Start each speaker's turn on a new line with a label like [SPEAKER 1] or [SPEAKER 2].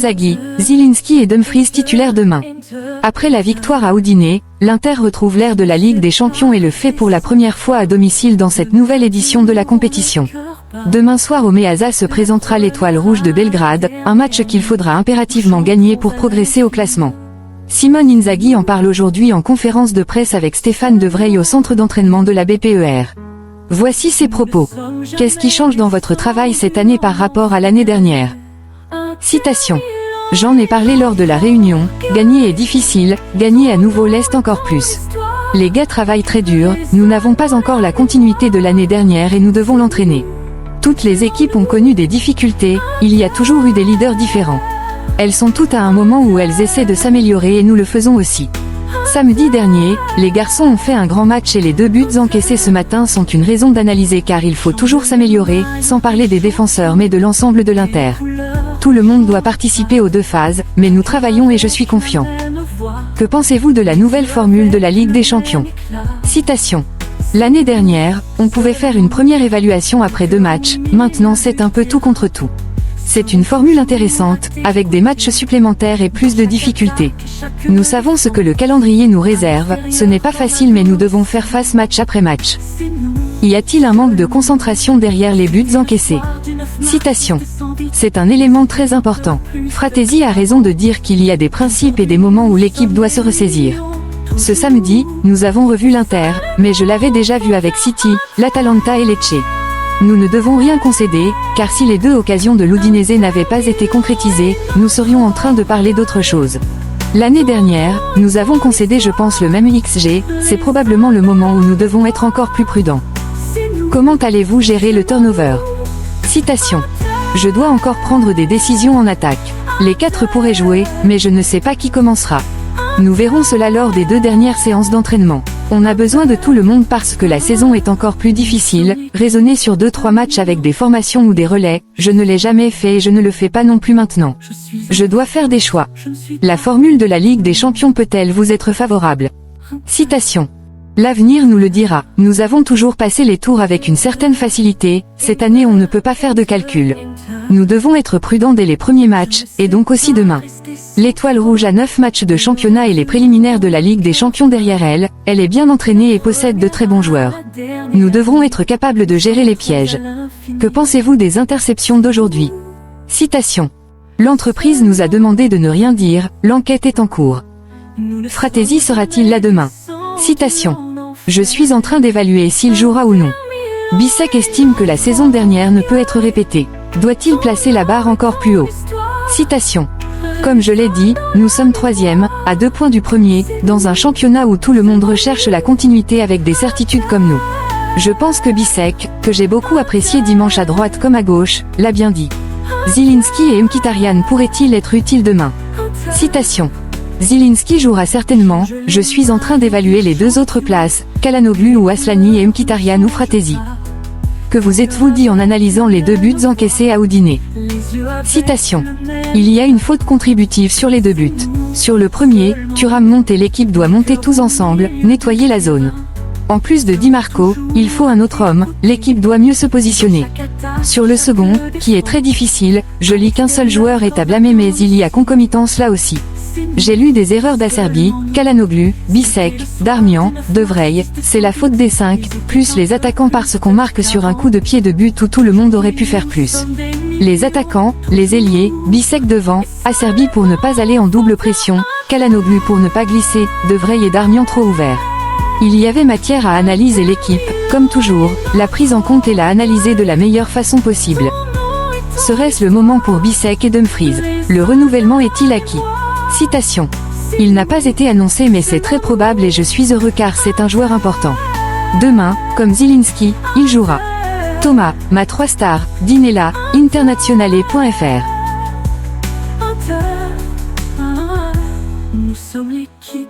[SPEAKER 1] Inzaghi, Zielinski et Dumfries titulaires demain. Après la victoire à Udine, l'Inter retrouve l'ère de la Ligue des Champions et le fait pour la première fois à domicile dans cette nouvelle édition de la compétition. Demain soir au Meazza se présentera l'Étoile Rouge de Belgrade, un match qu'il faudra impérativement gagner pour progresser au classement. Simone Inzaghi en parle aujourd'hui en conférence de presse avec Stéphane De Vrij au centre d'entraînement de la BPER. Voici ses propos. Qu'est-ce qui change dans votre travail cette année par rapport à l'année dernière? Citation. J'en ai parlé lors de la réunion, gagner est difficile, gagner à nouveau l'est encore plus. Les gars travaillent très dur, nous n'avons pas encore la continuité de l'année dernière et nous devons l'entraîner. Toutes les équipes ont connu des difficultés, il y a toujours eu des leaders différents. Elles sont toutes à un moment où elles essaient de s'améliorer et nous le faisons aussi. Samedi dernier, les garçons ont fait un grand match et les 2 buts encaissés ce matin sont une raison d'analyser car il faut toujours s'améliorer, sans parler des défenseurs mais de l'ensemble de l'Inter. Tout le monde doit participer aux 2 phases, mais nous travaillons et je suis confiant. Que pensez-vous de la nouvelle formule de la Ligue des Champions? Citation. L'année dernière, on pouvait faire une première évaluation après 2 matchs, maintenant c'est un peu tout contre tout. C'est une formule intéressante, avec des matchs supplémentaires et plus de difficultés. Nous savons ce que le calendrier nous réserve, ce n'est pas facile mais nous devons faire face match après match. Y a-t-il un manque de concentration derrière les buts encaissés? Citation. C'est un élément très important. Fratesi a raison de dire qu'il y a des principes et des moments où l'équipe doit se ressaisir. Ce samedi, nous avons revu l'Inter, mais je l'avais déjà vu avec City, l'Atalanta et Lecce. Nous ne devons rien concéder, car si les 2 occasions de l'Udinese n'avaient pas été concrétisées, nous serions en train de parler d'autre chose. L'année dernière, nous avons concédé je pense le même XG, c'est probablement le moment où nous devons être encore plus prudents. Comment allez-vous gérer le turnover? Citation. Je dois encore prendre des décisions en attaque. Les 4 pourraient jouer, mais je ne sais pas qui commencera. Nous verrons cela lors des 2 dernières séances d'entraînement. On a besoin de tout le monde parce que la saison est encore plus difficile, raisonner sur 2-3 matchs avec des formations ou des relais, je ne l'ai jamais fait et je ne le fais pas non plus maintenant. Je dois faire des choix. La formule de la Ligue des Champions peut-elle vous être favorable? Citation. L'avenir nous le dira. Nous avons toujours passé les tours avec une certaine facilité, cette année on ne peut pas faire de calcul. Nous devons être prudents dès les premiers matchs, et donc aussi demain. L'Étoile Rouge a 9 matchs de championnat et les préliminaires de la Ligue des Champions derrière elle, elle est bien entraînée et possède de très bons joueurs. Nous devrons être capables de gérer les pièges. Que pensez-vous des interceptions d'aujourd'hui? Citation. L'entreprise nous a demandé de ne rien dire, l'enquête est en cours. Fratesi sera-t-il là demain? Citation. Je suis en train d'évaluer s'il jouera ou non. Bissek estime que la saison dernière ne peut être répétée. Doit-il placer la barre encore plus haut? Citation. Comme je l'ai dit, nous sommes 3e, à 2 points du premier, dans un championnat où tout le monde recherche la continuité avec des certitudes comme nous. Je pense que Bissek, que j'ai beaucoup apprécié dimanche à droite comme à gauche, l'a bien dit. Zielinski et Mkhitaryan pourraient-ils être utiles demain? Citation. Zielinski jouera certainement, je suis en train d'évaluer les 2 autres places, Çalhanoğlu ou Aslani et Mkhitaryan ou Fratesi. Que vous êtes-vous dit en analysant les 2 buts encaissés à Udine? Citation. Il y a une faute contributive sur les 2 buts. Sur le premier, Thuram monte et l'équipe doit monter tous ensemble, nettoyer la zone. En plus de Di Marco, il faut un autre homme, l'équipe doit mieux se positionner. Sur le second, qui est très difficile, je lis qu'un seul joueur est à blâmer mais il y a concomitance là aussi. J'ai lu des erreurs d'Acerbi, Çalhanoğlu, Bissek, Darmian, De Vrij, c'est la faute des 5, plus les attaquants parce qu'on marque sur un coup de pied de but où tout le monde aurait pu faire plus. Les attaquants, les ailiers, Bissek devant, Acerbi pour ne pas aller en double pression, Çalhanoğlu pour ne pas glisser, De Vrij et Darmian trop ouverts. Il y avait matière à analyser l'équipe, comme toujours, la prise en compte et la analyser de la meilleure façon possible. Serait-ce le moment pour Bissek et Dumfries? Le renouvellement est-il acquis? Citation. Il n'a pas été annoncé mais c'est très probable et je suis heureux car c'est un joueur important. Demain, comme Zielinski, il jouera. Thomas, ma 3 stars, Dinella, internationale.fr.
[SPEAKER 2] Nous sommes l'équipe.